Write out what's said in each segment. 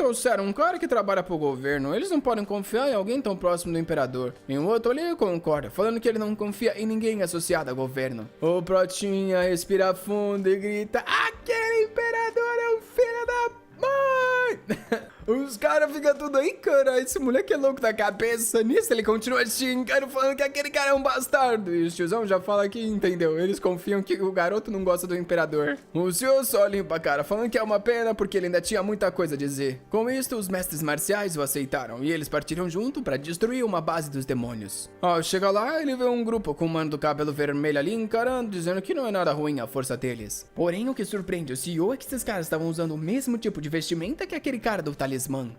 trouxeram um cara que trabalha pro governo. Eles não podem confiar em alguém tão próximo do imperador. E um outro ali concorda, falando que ele não confia em ninguém associado ao governo. O Protinha respira fundo e grita: aquele imperador é um filho da mãe! Os caras ficam tudo aí, cara, esse moleque é louco da cabeça. Nisso ele continua xingando, falando que aquele cara é um bastardo. E o tiozão já fala que entendeu, eles confiam que o garoto não gosta do imperador. O senhor só limpa a cara, falando que é uma pena porque ele ainda tinha muita coisa a dizer. Com isto, os mestres marciais o aceitaram e eles partiram junto pra destruir uma base dos demônios. Ao chegar lá, ele vê um grupo com um mano do cabelo vermelho ali encarando, dizendo que não é nada ruim a força deles. Porém, o que surpreende o CEO é que esses caras estavam usando o mesmo tipo de vestimenta que aquele cara do talismã.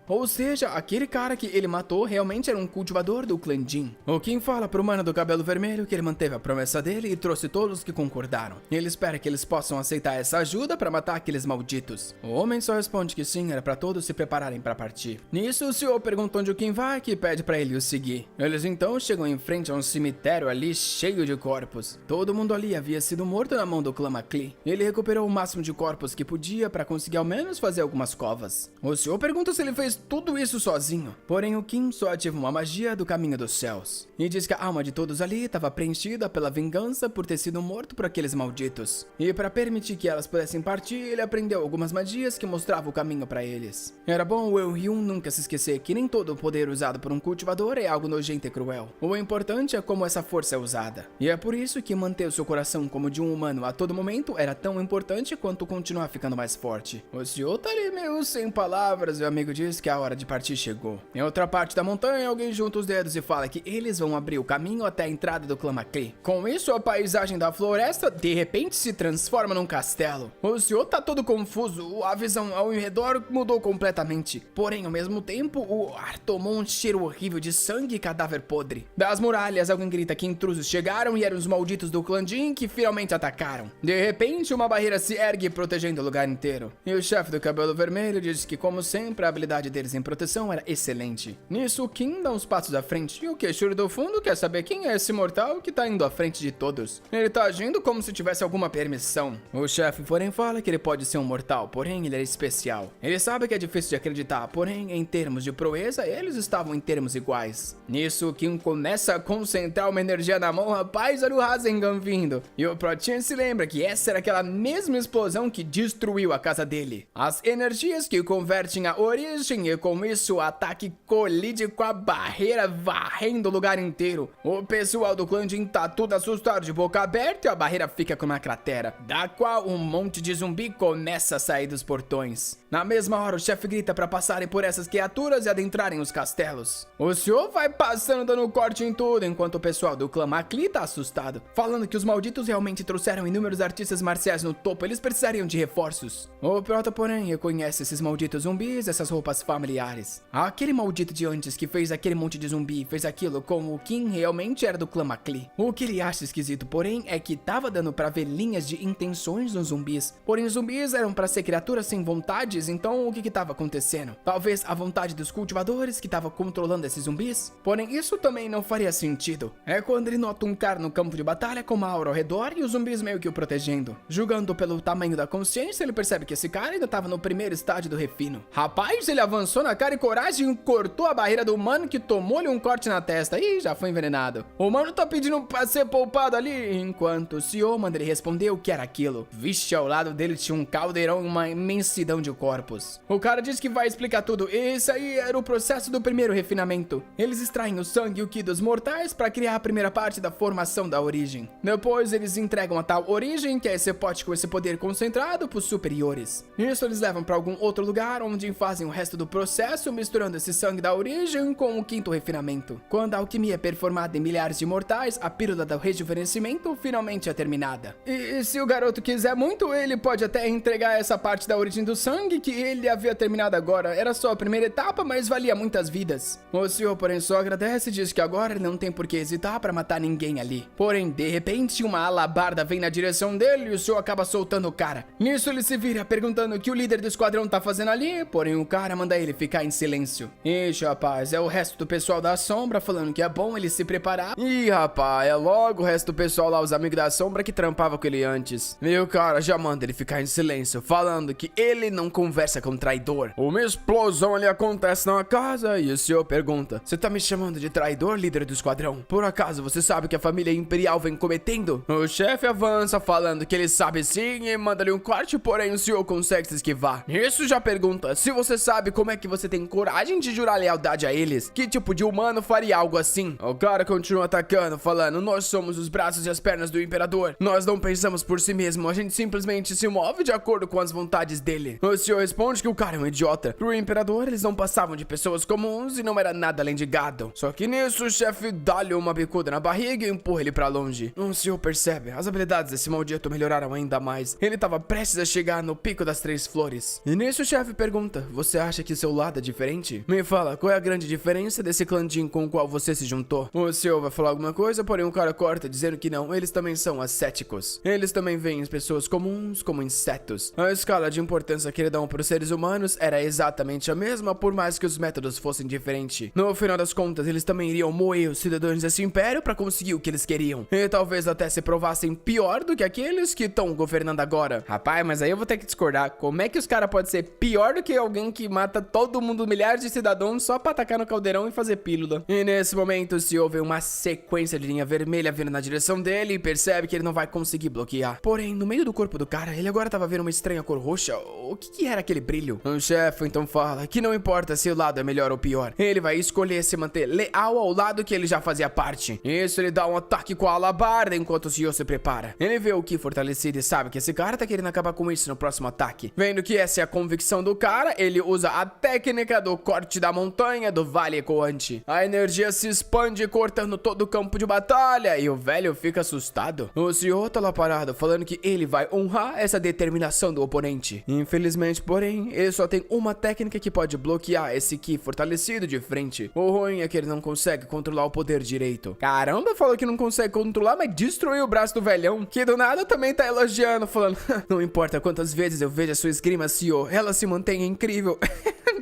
Ou seja, aquele cara que ele matou realmente era um cultivador do clã Jin. O Kim fala pro mano do cabelo vermelho que ele manteve a promessa dele e trouxe todos que concordaram. Ele espera que eles possam aceitar essa ajuda pra matar aqueles malditos. O homem só responde que sim, era pra todos se prepararem pra partir. Nisso, o senhor pergunta onde o Kim vai e pede pra ele o seguir. Eles então chegam em frente a um cemitério ali cheio de corpos. Todo mundo ali havia sido morto na mão do clã MacLean. Ele recuperou o máximo de corpos que podia pra conseguir ao menos fazer algumas covas. O senhor pergunta se ele fez tudo isso sozinho. Porém, o Kim só ativa uma magia do caminho dos céus. E diz que a alma de todos ali estava preenchida pela vingança por ter sido morto por aqueles malditos. E para permitir que elas pudessem partir, ele aprendeu algumas magias que mostravam o caminho para eles. Era bom o Eun nunca se esquecer que nem todo o poder usado por um cultivador é algo nojento e cruel. O importante é como essa força é usada. E é por isso que manter o seu coração como de um humano a todo momento era tão importante quanto continuar ficando mais forte. O senhor tá ali meio sem palavras e o amigo diz que a hora de partir chegou. Em outra parte da montanha, alguém junta os dedos e fala que eles vão abrir o caminho até a entrada do clã MacLean. Com isso, a paisagem da floresta de repente se transforma num castelo. O senhor tá todo confuso, a visão ao redor mudou completamente. Porém, ao mesmo tempo, o ar tomou um cheiro horrível de sangue e cadáver podre. Das muralhas, alguém grita que intrusos chegaram e eram os malditos do clã Jin que finalmente atacaram. De repente, uma barreira se ergue protegendo o lugar inteiro. E o chefe do cabelo vermelho diz que, como sempre, a habilidade deles em proteção era excelente. Nisso, o Kim dá uns passos à frente e o queixudo do fundo quer saber quem é esse mortal que tá indo à frente de todos. Ele tá agindo como se tivesse alguma permissão. O chefe, porém, fala que ele pode ser um mortal, porém ele é especial. Ele sabe que é difícil de acreditar, porém, em termos de proeza, eles estavam em termos iguais. Nisso, o Kim começa a concentrar uma energia na mão, rapaz, olha o Rasengan vindo. E o Protinha se lembra que essa era aquela mesma explosão que destruiu a casa dele. As energias que convertem a origem e com isso o ataque colide com a barreira, varrendo o lugar inteiro. O pessoal do clã Jin tá tudo assustado de boca aberta e a barreira fica com uma cratera, da qual um monte de zumbi começa a sair dos portões. Na mesma hora o chefe grita pra passarem por essas criaturas e adentrarem os castelos. O senhor vai passando dando corte em tudo, enquanto o pessoal do clã MacLean tá assustado, falando que os malditos realmente trouxeram inúmeros artistas marciais no topo, eles precisariam de reforços. O Prota, porém, reconhece esses malditos zumbis, essas roupas familiares. Aquele maldito de antes que fez aquele monte de zumbi fez aquilo com o Kim realmente era do clã MacLean. O que ele acha esquisito, porém, é que tava dando pra ver linhas de intenções nos zumbis. Porém, os zumbis eram pra ser criaturas sem vontades, então o que tava acontecendo? Talvez a vontade dos cultivadores que tava controlando esses zumbis? Porém, isso também não faria sentido. É quando ele nota um cara no campo de batalha com uma aura ao redor e os zumbis meio que o protegendo. Julgando pelo tamanho da consciência, ele percebe que esse cara ainda tava no primeiro estágio do refino. Rapaz, ele avançou na cara e coragem e cortou a barreira do humano que tomou-lhe um corte na testa. Ih, já foi envenenado. O humano tá pedindo pra ser poupado ali, enquanto o CEO manda ele responder o que era aquilo. Vixe, ao lado dele tinha um caldeirão e uma imensidão de corpos. O cara diz que vai explicar tudo. Esse aí era o processo do primeiro refinamento. Eles extraem o sangue e o ki dos mortais pra criar a primeira parte da formação da origem. Depois eles entregam a tal origem, que é esse pote com esse poder concentrado, pros superiores. Isso eles levam pra algum outro lugar onde fazem o resto do processo, misturando esse sangue da origem com o quinto refinamento. Quando a alquimia é performada em milhares de mortais, a pílula do rejuvenescimento finalmente é terminada. E se o garoto quiser muito, ele pode até entregar essa parte da origem do sangue que ele havia terminado agora. Era só a primeira etapa, mas valia muitas vidas. O senhor, porém, só agradece e diz que agora ele não tem por que hesitar pra matar ninguém ali. Porém, de repente, uma alabarda vem na direção dele e o senhor acaba soltando o cara. Nisso ele se vira perguntando o que o líder do esquadrão tá fazendo ali, porém o cara manda ele ficar em silêncio. Ixi, rapaz, é o resto do pessoal da sombra falando que é bom ele se preparar. Ih, rapaz, é logo o resto do pessoal lá, os amigos da sombra que trampava com ele antes. E o cara já manda ele ficar em silêncio, falando que ele não conversa com traidor. Uma explosão ali acontece na casa e o senhor pergunta: você tá me chamando de traidor, líder do esquadrão? Por acaso você sabe que a família imperial vem cometendo? O chefe avança falando que ele sabe sim e manda-lhe um corte, porém o senhor consegue se esquivar. Isso já pergunta: se você sabe, como é que você tem coragem de jurar lealdade a eles? Que tipo de humano faria algo assim? O cara continua atacando, falando: nós somos os braços e as pernas do imperador. Nós não pensamos por si mesmo, a gente simplesmente se move de acordo com as vontades dele. O senhor responde que o cara é um idiota. Pro imperador, eles não passavam de pessoas comuns e não era nada além de gado. Só que nisso, o chefe dá-lhe uma bicuda na barriga e empurra ele pra longe. O senhor percebe, as habilidades desse maldito melhoraram ainda mais. Ele tava prestes a chegar no pico das 3 flores. E nisso o chefe pergunta: você acha que seu lado é diferente? Me fala, qual é a grande diferença desse clãzinho com o qual você se juntou? O senhor vai falar alguma coisa, porém o cara corta, dizendo que não, eles também são ascéticos. Eles também veem as pessoas comuns como insetos. A escala de importância que ele dão para os seres humanos era exatamente a mesma, por mais que os métodos fossem diferentes. No final das contas, eles também iriam moer os cidadãos desse império para conseguir o que eles queriam. E talvez até se provassem pior do que aqueles que estão governando agora. Rapaz, mas aí eu vou ter que discordar. Como é que os caras podem ser pior do que alguém que mata todo mundo, milhares de cidadãos, só pra atacar no caldeirão e fazer pílula? E nesse momento se ouve uma sequência de linha vermelha vindo na direção dele e percebe que ele não vai conseguir bloquear. Porém, no meio do corpo do cara, ele agora tava vendo uma estranha cor roxa. O que era aquele brilho? O chefe então fala que não importa se o lado é melhor ou pior, ele vai escolher se manter leal ao lado que ele já fazia parte. Isso, ele dá um ataque com a alabarda enquanto o senhor se prepara. Ele vê o Ki fortalecido e sabe que esse cara tá querendo acabar com isso no próximo ataque. Vendo que essa é a convicção do cara, ele usa a técnica do corte da montanha do vale ecoante. A energia se expande cortando todo o campo de batalha e o velho fica assustado. O senhor tá lá parado falando que ele vai honrar essa determinação do oponente. Infelizmente, porém, ele só tem uma técnica que pode bloquear esse Ki fortalecido de frente. O ruim é que ele não consegue controlar o poder direito. Caramba, falou que não consegue controlar, mas destruiu o braço do velhão, que do nada também tá elogiando, falando: não importa quantas vezes eu vejo a sua esgrima, senhor, ela se mantém incrível.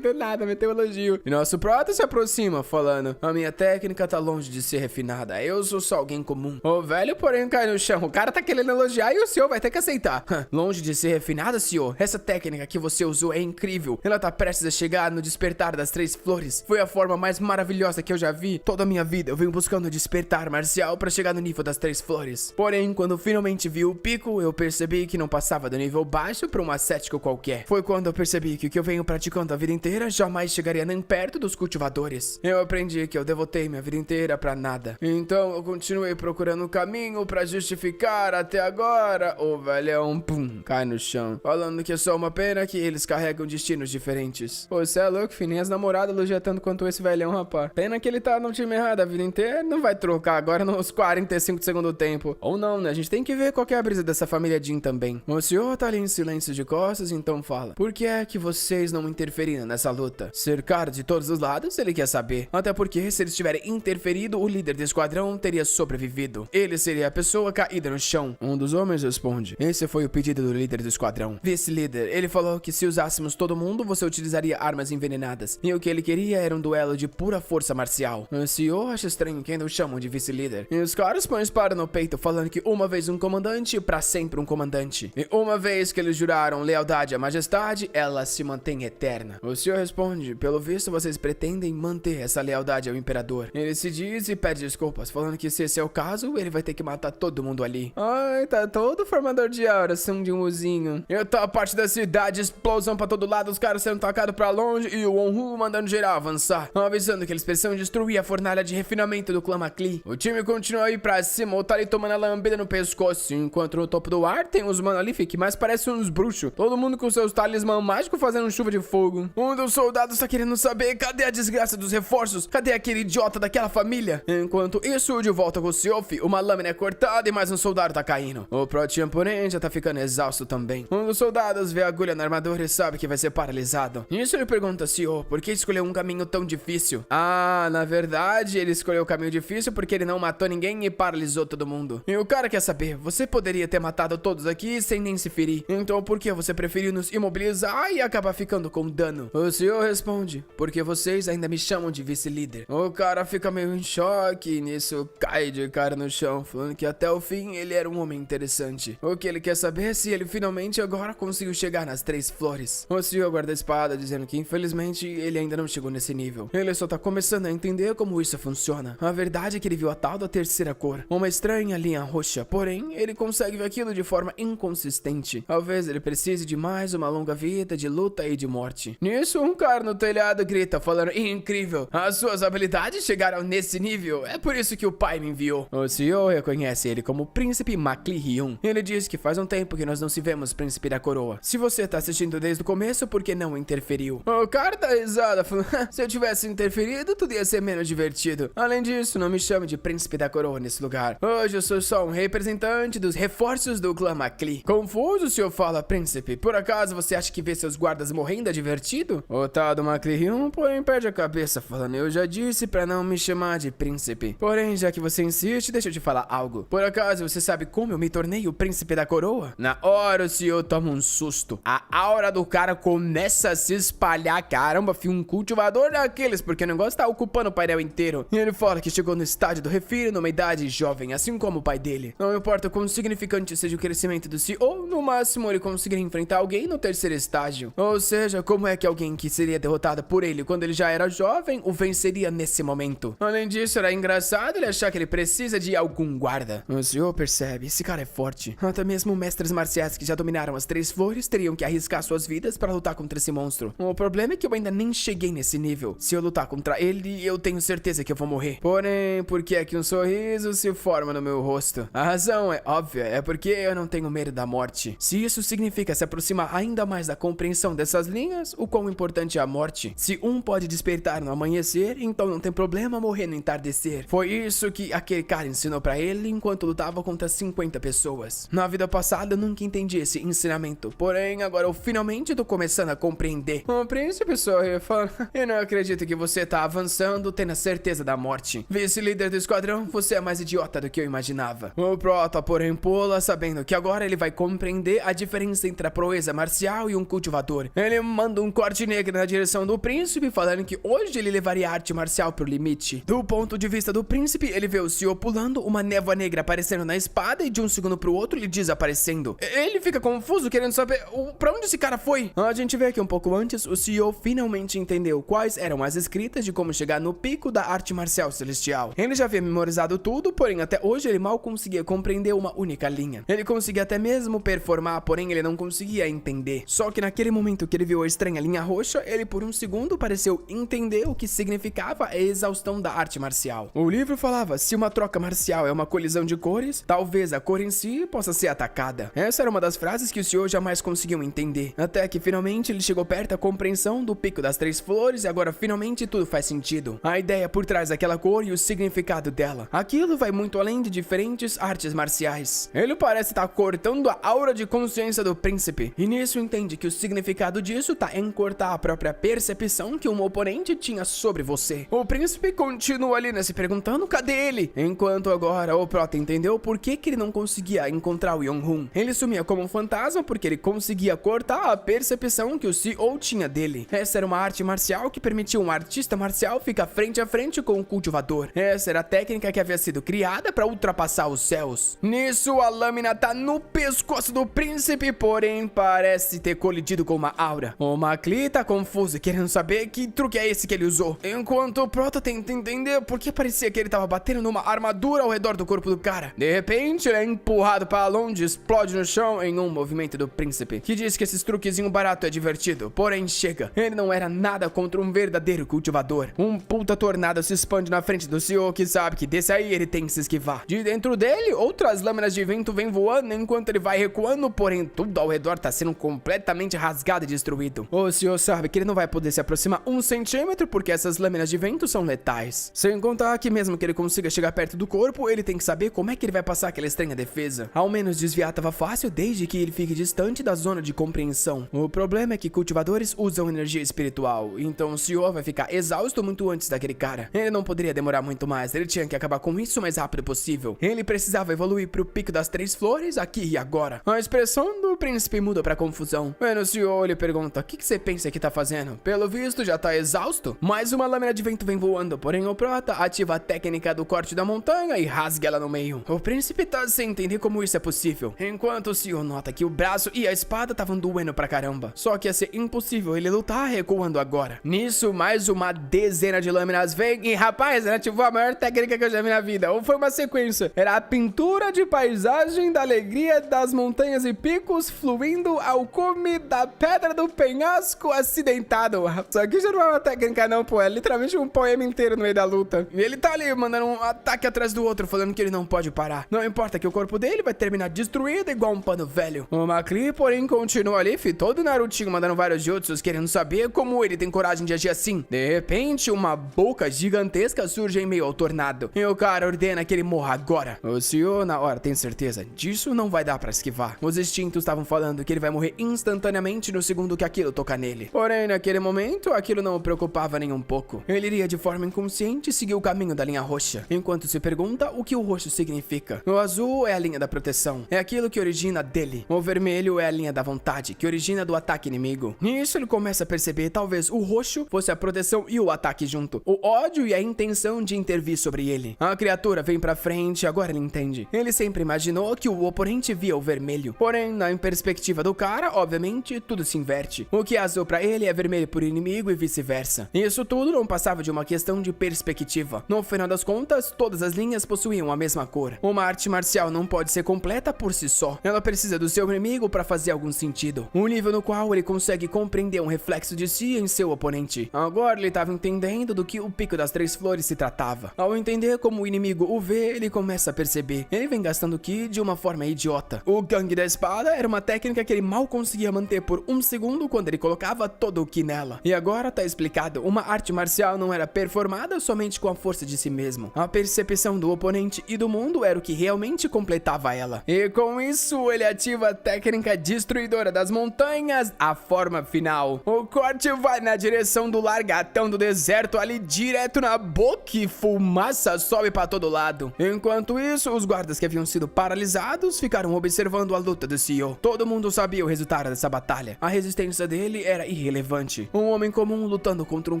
Do nada, meteu um elogio. E nosso prota se aproxima, falando: a minha técnica tá longe de ser refinada, eu sou só alguém comum. O velho, porém, cai no chão. O cara tá querendo elogiar e o senhor vai ter que aceitar. Longe de ser refinada, senhor, essa técnica que você usou é incrível. Ela tá prestes a chegar no despertar das 3 flores. Foi a forma mais maravilhosa que eu já vi. Toda a minha vida eu venho buscando despertar marcial pra chegar no nível das 3 flores. Porém, quando finalmente vi o pico, eu percebi que não passava do nível baixo pra um ascético qualquer. Foi quando eu percebi que o que eu venho praticando a vida inteira jamais chegaria nem perto dos cultivadores. Eu aprendi que eu devotei minha vida inteira pra nada. Então eu continuei procurando um caminho pra justificar até agora. O velhão, pum, cai no chão, falando que é só uma pena que eles carregam destinos diferentes. Pô, você é louco, filho, nem as namoradas elogiam tanto quanto esse velhão, rapaz. Pena que ele tá no time errado a vida inteira, não vai trocar agora nos 45 do segundo tempo. Ou não, né? A gente tem que ver qual que é a brisa dessa família Jin também. O senhor tá ali em silêncio de costas, então fala: por que é que vocês não interferiram nessa luta? Cercado de todos os lados, ele quer saber. Até porque, se eles tiverem interferido, o líder do esquadrão teria sobrevivido. Ele seria a pessoa caída no chão. Um dos homens responde: esse foi o pedido do líder do esquadrão. Vice-líder, ele falou que se usássemos todo mundo, você utilizaria armas envenenadas. E o que ele queria era um duelo de pura força marcial. O senhor acha estranho que ainda o chamam de vice-líder. E os caras põem espada no peito, falando que uma vez um comandante, pra sempre um comandante. E uma vez que eles juraram lealdade à majestade, ela se mantém eterna. O senhor responde: pelo visto vocês pretendem manter essa lealdade ao imperador. Ele se diz e pede desculpas, falando que se esse é o caso, ele vai ter que matar todo mundo ali. Ai, tá todo formador de aura, som de um uzinho. Eu tô a parte da cidade, explosão pra todo lado, os caras sendo tacados pra longe e o Onru mandando geral avançar, avisando que eles precisam destruir a fornalha de refinamento do clã Macli. O time continua a ir pra cima, o tá ali tomando a lambida no pescoço, enquanto no topo do ar tem uns mano ali que mais parecem uns bruxos, todo mundo com seus talismã mágicos fazendo chuva de fogo. Um dos soldados tá querendo saber cadê a desgraça dos reforços, cadê aquele idiota daquela família. Enquanto isso, de volta com o Siofi, uma lâmina é cortada e mais um soldado tá caindo. O Protean, porém, já tá ficando exausto também. Um dos soldados vê a agulha na armadura e sabe que vai ser paralisado. Nisso ele pergunta: senhor, por que escolheu um caminho tão difícil? Ah, na verdade, ele escolheu o caminho difícil porque ele não matou ninguém e paralisou todo mundo. E o cara quer saber: você poderia ter matado todos aqui sem nem se ferir, então por que você preferiu nos imobilizar e acabar ficando com dano? O O CEO responde, porque vocês ainda me chamam de vice-líder. O cara fica meio em choque e nisso cai de cara no chão, falando que até o fim ele era um homem interessante. O que ele quer saber é se ele finalmente agora conseguiu chegar nas 3 flores. O CEO guarda a espada, dizendo que infelizmente ele ainda não chegou nesse nível. Ele só tá começando a entender como isso funciona. A verdade é que ele viu a tal da terceira cor, uma estranha linha roxa, porém ele consegue ver aquilo de forma inconsistente. Talvez ele precise de mais uma longa vida de luta e de morte. Nisso, um cara no telhado grita, falando: incrível, as suas habilidades chegaram nesse nível, é por isso que o pai me enviou. O CEO reconhece ele como Príncipe MacLeod. Ele diz que faz um tempo que nós não se vemos, Príncipe da Coroa. Se você tá assistindo desde o começo, por que não interferiu? O cara tá risada, falando: se eu tivesse interferido, tudo ia ser menos divertido. Além disso, não me chame de Príncipe da Coroa nesse lugar. Hoje eu sou só um representante dos reforços do clã MacLeod. Confuso, o senhor fala: príncipe, por acaso você acha que ver seus guardas morrendo é divertido? O tal do MacLeod, porém, perde a cabeça, falando: eu já disse pra não me chamar de príncipe. Porém, já que você insiste, deixa eu te falar algo. Por acaso você sabe como eu me tornei o Príncipe da Coroa? Na hora o senhor toma um susto. A aura do cara começa a se espalhar. Caramba, fui um cultivador daqueles, porque o negócio tá ocupando o painel inteiro. E ele fala que chegou no estádio do refiro numa idade jovem, assim como o pai dele. Não importa quão significante seja o crescimento do CEO, no máximo ele conseguiria enfrentar alguém no terceiro estágio. Ou seja, como é que alguém que seria derrotado por ele quando ele já era jovem o venceria nesse momento? Além disso, era engraçado ele achar que ele precisa de algum guarda. O senhor percebe, esse cara é forte. Até mesmo mestres marciais que já dominaram as 3 flores teriam que arriscar suas vidas para lutar contra esse monstro. O problema é que eu ainda nem cheguei nesse nível. Se eu lutar contra ele, eu tenho certeza que eu vou morrer. Porém, por que é que um sorriso se forma no meu rosto? A razão é óbvia, é porque eu não tenho medo da morte. Se isso significa se aproximar ainda mais da compreensão dessas linhas, o quão importante é a morte. Se um pode despertar no amanhecer, então não tem problema morrer no entardecer. Foi isso que aquele cara ensinou pra ele enquanto lutava contra 50 pessoas. Na vida passada eu nunca entendi esse ensinamento, porém agora eu finalmente tô começando a compreender. O príncipe sorri e fala: eu não acredito que você tá avançando tendo a certeza da morte. Vice-líder do esquadrão, você é mais idiota do que eu imaginava. O Prota, porém, pula, sabendo que agora ele vai compreender a diferença entre a proeza marcial e um cultivador. Ele manda um corte negro na direção do príncipe, falando que hoje ele levaria a arte marcial pro limite. Do ponto de vista do príncipe, ele vê o CEO pulando, uma névoa negra aparecendo na espada e de um segundo pro outro ele desaparecendo. Ele fica confuso, querendo saber pra onde esse cara foi. A gente vê que um pouco antes, o CEO finalmente entendeu quais eram as escritas de como chegar no pico da arte marcial celestial. Ele já havia memorizado tudo, porém até hoje ele mal conseguia compreender uma única linha. Ele conseguia até mesmo performar, porém ele não conseguia entender. Só que naquele momento que ele viu a estranha linha roxa, ele por um segundo pareceu entender o que significava a exaustão da arte marcial. O livro falava: se uma troca marcial é uma colisão de cores, talvez a cor em si possa ser atacada. Essa era uma das frases que o senhor jamais conseguiu entender. Até que finalmente ele chegou perto da compreensão do pico das 3 flores e agora finalmente tudo faz sentido. A ideia por trás daquela cor e o significado dela. Aquilo vai muito além de diferentes artes marciais. Ele parece estar cortando a aura de consciência do príncipe. E nisso entende que o significado disso tá em cortar a própria percepção que um oponente tinha sobre você. O príncipe continua ali, né, se perguntando cadê ele? Enquanto agora o Prota entendeu por que ele não conseguia encontrar o Yong-hun. Ele sumia como um fantasma porque ele conseguia cortar a percepção que o CEO tinha dele. Essa era uma arte marcial que permitia um artista marcial ficar frente a frente com o cultivador. Essa era a técnica que havia sido criada para ultrapassar os céus. Nisso, a lâmina tá no pescoço do príncipe, porém parece ter colidido com uma aura. O MacLeod tá confuso, querendo saber que truque é esse que ele usou. Enquanto o Prota tenta entender por que parecia que ele tava batendo numa armadura ao redor do corpo do cara. De repente, ele é empurrado para longe e explode no chão em um movimento do príncipe, que diz que esses truquezinho barato é divertido, porém chega. Ele não era nada contra um verdadeiro cultivador. Um puta tornado se expande na frente do CEO, que sabe que desse aí ele tem que se esquivar. De dentro dele, outras lâminas de vento vêm voando enquanto ele vai recuando, porém tudo ao redor tá sendo completamente rasgado e destruído. O CEO sabe que ele não vai poder se aproximar 1 centímetro porque essas lâminas de vento são letais. Sem contar que mesmo que ele consiga chegar perto do corpo, ele tem que saber como é que ele vai passar aquela estranha defesa. Ao menos desviar tava fácil desde que ele fique distante da zona de compreensão. O problema é que cultivadores usam energia espiritual, então o CEO vai ficar exausto muito antes daquele cara. Ele não poderia demorar muito mais, ele tinha que acabar com isso o mais rápido possível. Ele precisava evoluir pro pico das 3 flores aqui e agora. A expressão do príncipe muda pra confusão. Vendo o CEO, ele pergunta: o que você pensa pensa que tá fazendo? Pelo visto, já tá exausto. Mais uma lâmina de vento vem voando, porém o prota ativa a técnica do corte da montanha e rasga ela no meio. O príncipe tá sem entender como isso é possível, enquanto o senhor nota que o braço e a espada estavam doendo pra caramba. Só que ia ser impossível ele lutar recuando agora. Nisso, mais uma dezena de lâminas vem e, rapaz, ele ativou a maior técnica que eu já vi na vida. Ou foi uma sequência. Era a pintura de paisagem da alegria das montanhas e picos fluindo ao cume da pedra do penhasco acidentado. Só que já não é uma técnica não, pô. É literalmente um poema inteiro no meio da luta. E ele tá ali mandando um ataque atrás do outro, falando que ele não pode parar. Não importa que o corpo dele vai terminar destruído igual um pano velho. O Macri, porém, continua ali, todo Narutinho mandando vários jutsus, querendo saber como ele tem coragem de agir assim. De repente, uma boca gigantesca surge em meio ao tornado. E o cara ordena que ele morra agora. O senhor, na hora, tem certeza? Disso não vai dar pra esquivar. Os instintos estavam falando que ele vai morrer instantaneamente no segundo que aquilo tocar nele. Porém, naquele momento, aquilo não o preocupava nem um pouco. Ele iria de forma inconsciente seguir o caminho da linha roxa, enquanto se pergunta o que o roxo significa. O azul é a linha da proteção, é aquilo que origina dele. O vermelho é a linha da vontade, que origina do ataque inimigo. Nisso ele começa a perceber talvez o roxo fosse a proteção e o ataque junto, o ódio e a intenção de intervir sobre ele. A criatura vem pra frente, agora ele entende. Ele sempre imaginou que o oponente via o vermelho, porém na perspectiva do cara, obviamente, tudo se inverte. O que é azul pra ele é vermelho por inimigo e vice-versa. Isso tudo não passava de uma questão de perspectiva. No final das contas, todas as linhas possuíam a mesma cor. Uma arte marcial não pode ser completa por si só. Ela precisa do seu inimigo para fazer algum sentido. Um nível no qual ele consegue compreender um reflexo de si em seu oponente. Agora ele estava entendendo do que o Pico das Três Flores se tratava. Ao entender como o inimigo o vê, ele começa a perceber. Ele vem gastando Ki de uma forma idiota. O gangue da espada era uma técnica que ele mal conseguia manter por um segundo quando ele colocava todo o Ki nela. E agora tá explicado, uma arte marcial não era performada somente com a força de si mesmo. A percepção do oponente e do mundo era o que realmente completava ela. E com isso, ele ativa a técnica destruidora das montanhas, a forma final. O corte vai na direção do largatão do deserto, ali direto na boca, e fumaça sobe pra todo lado. Enquanto isso, os guardas que haviam sido paralisados ficaram observando a luta do CEO. Todo mundo sabia o resultado dessa batalha. A resistência dele era irrelevante. Um homem comum lutando contra um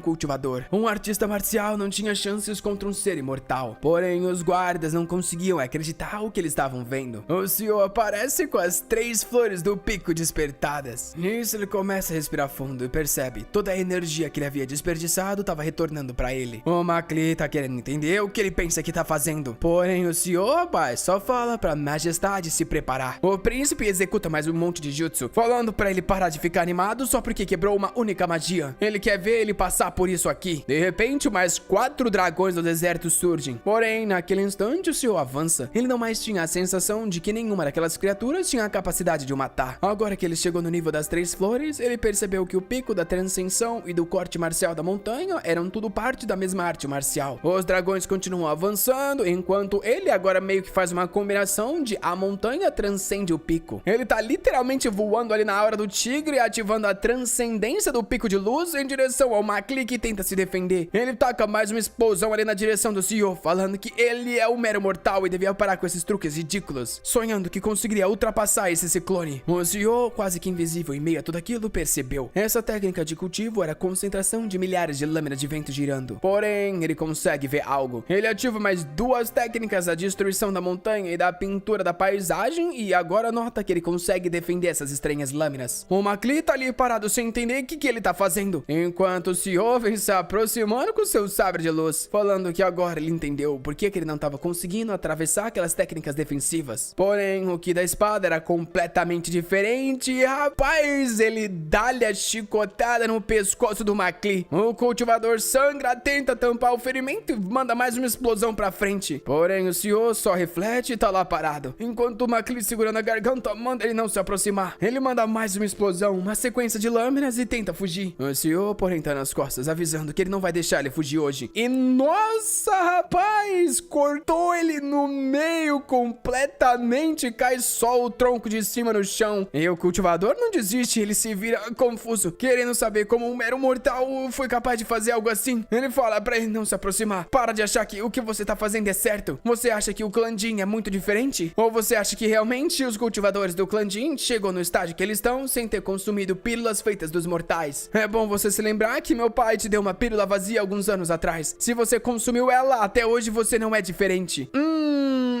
cultivador. Um artista marcial não tinha chances contra um ser imortal. Porém, os guardas não conseguiam acreditar o que eles estavam vendo. O CEO aparece com as 3 flores do pico despertadas. Nisso, ele começa a respirar fundo e percebe toda a energia que ele havia desperdiçado estava retornando pra ele. O Macri tá querendo entender o que ele pensa que tá fazendo. Porém, o CEO, pai, só fala pra majestade se preparar. O príncipe executa mais um monte de jutsu, falando pra ele parar de ficar animado só porque quebrou uma única magia. Ele quer ver ele passar por isso aqui. De repente, mais 4 dragões do deserto surgem. Porém, naquele instante, o CEO avança. Ele não mais tinha a sensação de que nenhuma daquelas criaturas tinha a capacidade de o matar. Agora que ele chegou no nível das 3 flores, ele percebeu que o pico da transcensão e do corte marcial da montanha eram tudo parte da mesma arte marcial. Os dragões continuam avançando, enquanto ele agora meio que faz uma combinação de a montanha transcende o pico. Ele tá literalmente voando ali na aura do tigre, ativando a transcendência do pico de luz em direção ao Macri, que tenta se defender. Ele taca mais uma explosão ali na direção do CEO, falando que ele é um mero mortal e devia parar com esses truques ridículos, sonhando que conseguiria ultrapassar esse ciclone. O CEO, quase que invisível em meio a tudo aquilo, percebeu. Essa técnica de cultivo era a concentração de milhares de lâminas de vento girando. Porém, ele consegue ver algo. Ele ativa mais 2 técnicas da destruição da montanha e da pintura da paisagem, e agora nota que ele consegue defender essas estranhas lâminas. O Macri tá ali parado sem entender o que ele tá fazendo, enquanto o CEO vem se aproximando com seu sabre de luz, falando que agora ele entendeu por que ele não tava conseguindo atravessar aquelas técnicas defensivas. Porém, o Ki da espada era completamente diferente e, rapaz, ele dá-lhe a chicotada no pescoço do Macri. O cultivador sangra, tenta tampar o ferimento e manda mais uma explosão pra frente. Porém, o CEO só reflete e tá lá parado, enquanto o Macri, segurando a garganta, manda ele não se aproximar. Ele manda mais uma explosão, uma sequência de lâminas e tenta fugir. O CEO, porém, tá nas costas, avisando que ele não vai deixar ele fugir hoje. E nossa, rapaz, cortou ele no meio completamente, cai só o tronco de cima no chão. E o cultivador não desiste, ele se vira confuso, querendo saber como um mero mortal foi capaz de fazer algo assim. Ele fala pra ele não se aproximar. Para de achar que o que você tá fazendo é certo. Você acha que o clã Jin é muito diferente? Ou você acha que realmente os cultivadores do clã Jin chegam no estágio que eles estão sem ter consumido pílulas feitas dos mortais. É bom você se lembrar que meu pai te deu uma pílula vazia alguns anos atrás. Se você consumiu ela, até hoje você não é diferente.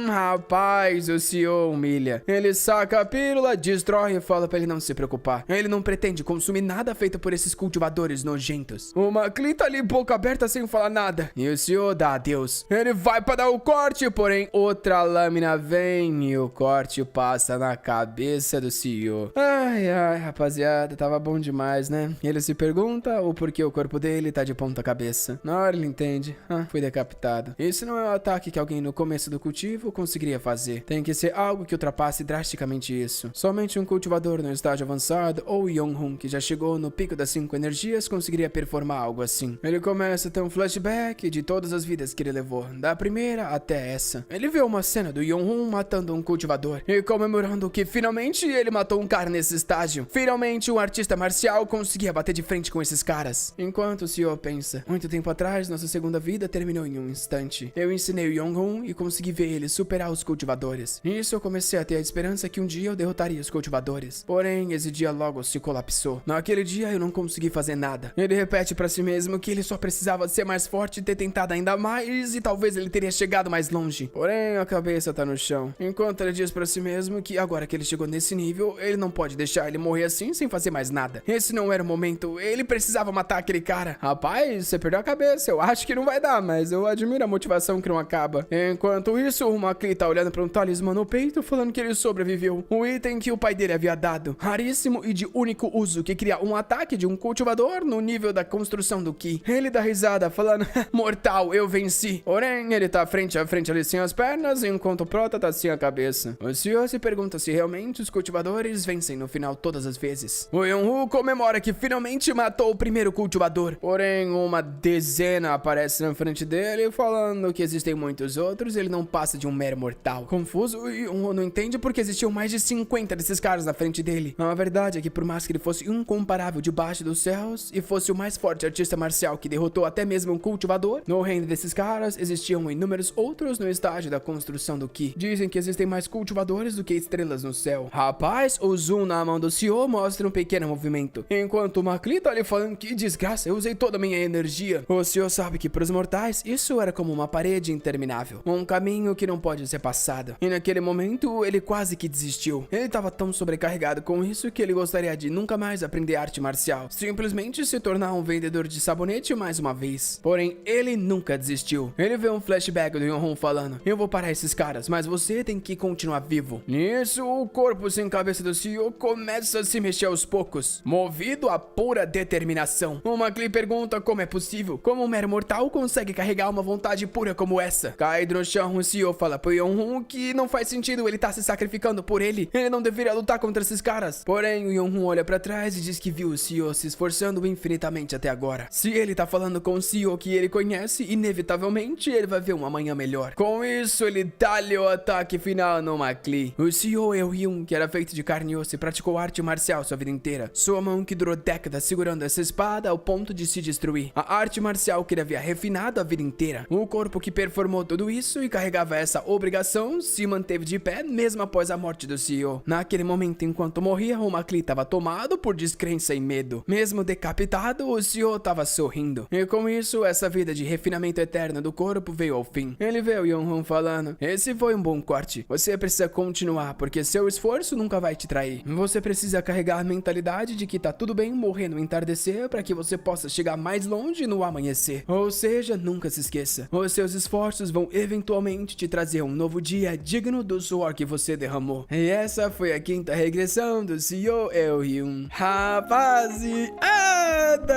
Rapaz, o senhor humilha. Ele saca a pílula, destrói e fala pra ele não se preocupar. Ele não pretende consumir nada feito por esses cultivadores nojentos. O Macli tá ali boca aberta sem falar nada. E o senhor dá adeus. Ele vai pra dar o corte, porém outra lâmina vem e o corte passa na cabeça do senhor. Ai, rapaziada, tava bom demais, né? Ele se pergunta o porquê o corpo dele tá de ponta cabeça. Na hora ele entende. Fui decapitado. Isso não é um ataque que alguém no começo do cultivo conseguiria fazer. Tem que ser algo que ultrapasse drasticamente isso. Somente um cultivador no estágio avançado ou Yonghun, que já chegou no pico das 5 energias, conseguiria performar algo assim. Ele começa a ter um flashback de todas as vidas que ele levou, da primeira até essa. Ele vê uma cena do Yonghun matando um cultivador e comemorando que finalmente ele matou um cara nesse estágio. Finalmente um artista marcial conseguia bater de frente com esses caras. Enquanto o senhor pensa, muito tempo atrás, nossa segunda vida terminou em um instante. Eu ensinei o Yonghun e consegui ver ele superar os cultivadores. Nisso eu comecei a ter a esperança que um dia eu derrotaria os cultivadores. Porém, esse dia logo se colapsou. Naquele dia eu não consegui fazer nada. Ele repete pra si mesmo que ele só precisava ser mais forte e ter tentado ainda mais e talvez ele teria chegado mais longe. Porém, a cabeça tá no chão. Enquanto ele diz pra si mesmo que agora que ele chegou nesse nível, ele não pode deixar ele morrer assim sem fazer mais nada. Esse não era o momento. Ele precisava matar aquele cara. Rapaz, você perdeu a cabeça. Eu acho que não vai dar, mas eu admiro a motivação que não acaba. Enquanto isso, o Macli tá olhando pra um talismã no peito, falando que ele sobreviveu. O item que o pai dele havia dado. Raríssimo e de único uso, que cria um ataque de um cultivador no nível da construção do Ki. Ele dá risada, falando, mortal, eu venci. Porém, ele tá frente a frente ali sem as pernas, enquanto o Prota tá sem a cabeça. O senhor se pergunta se realmente os cultivadores vencem no final todas as vezes. O Yonhu comemora que finalmente matou o primeiro cultivador. Porém, uma dezena aparece na frente dele, falando que existem muitos outros, ele não passa de um mero mortal. Confuso, Yonhu não entende porque existiam mais de 50 desses caras na frente dele. A verdade é que por mais que ele fosse incomparável debaixo dos céus e fosse o mais forte artista marcial que derrotou até mesmo um cultivador, no reino desses caras existiam inúmeros outros no estágio da construção do Ki. Dizem que existem mais cultivadores do que estrelas no céu. Rapaz, o zoom na mão do senhor mostra um pequeno movimento. Enquanto o Macli tá ali falando que desgraça, eu usei toda a minha energia. O senhor sabe que pros mortais isso era como uma parede interminável. Um caminho que não pode ser passado. E naquele momento ele quase que desistiu. Ele tava tão sobrecarregado com isso que ele gostaria de nunca mais aprender arte marcial. Simplesmente se tornar um vendedor de sabonete mais uma vez. Porém, ele nunca desistiu. Ele vê um flashback do Yonhun falando, eu vou parar esses caras, mas você tem que continuar vivo. Nisso, o corpo sem cabeça do CEO começa a se mexer aos poucos, movido a pura determinação. O Macli pergunta como é possível, como um mero mortal consegue carregar uma vontade pura como essa. Caído no chão, o CEO fala pro Yonhun que não faz sentido ele tá se sacrificando por ele. Ele não deveria lutar contra esses caras. Porém, o Yonhun olha pra trás e diz que viu o CEO se esforçando infinitamente até agora. Se ele tá falando com o CEO que ele conhece, inevitavelmente ele vai ver uma manhã melhor. Com isso, ele dá-lhe o ataque final no Macli. O CEO Elhyun, que era feito de carne e osso e praticou arte marcial sua vida inteira. Sua mão que durou décadas segurando essa espada ao ponto de se destruir. A arte marcial que ele havia refinado a vida inteira. O corpo que performou tudo isso e carregava essa obrigação se manteve de pé mesmo após a morte do CEO. Naquele momento, enquanto morria, o Macli estava tomado por descrença e medo. Mesmo decapitado, o CEO estava sorrindo. E com isso, essa vida de refinamento eterno do corpo veio ao fim. Ele vê o Yonhun falando, esse foi um bom corte. Você precisa continuar, porque seu esforço nunca vai te trair. Você precisa carregar a mentalidade de que tá tudo bem morrer no entardecer para que você possa chegar mais longe no amanhecer. Ou seja, nunca se esqueça, os seus esforços vão eventualmente te trazer um novo dia digno do suor que você derramou. E essa foi a quinta regressão do CEO Elhyun. Rapaziada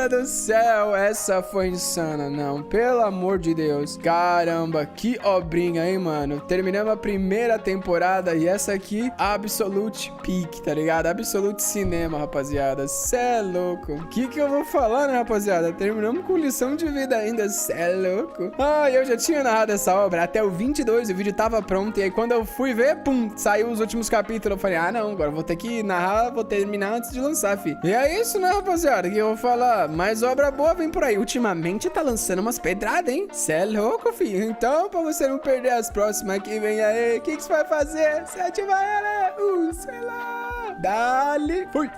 do céu, essa foi insana, não, pelo amor de Deus. Caramba, que obrinha, hein, mano. Terminamos a primeira temporada e essa aqui, Absolute Peak, tá ligado? Absolute Cinema, rapaziada. Cê é louco. O que eu vou falar, né, rapaziada? Terminamos com lição de vida ainda, cê é louco. Eu já tinha narrado essa obra até o 22, o vídeo tava pronto. E aí quando eu fui ver, pum, saiu os últimos capítulos. Eu falei, não, agora eu vou ter que narrar, vou terminar antes de lançar, fi. E é isso, né, rapaziada, que eu vou falar. Mais obra boa vem por aí. Ultimamente tá lançando umas pedradas, hein? Cê é louco, filho. Então, pra você não perder as próximas que vem aí, o que você vai fazer? Você ativar ela, sei lá. Dali, fui.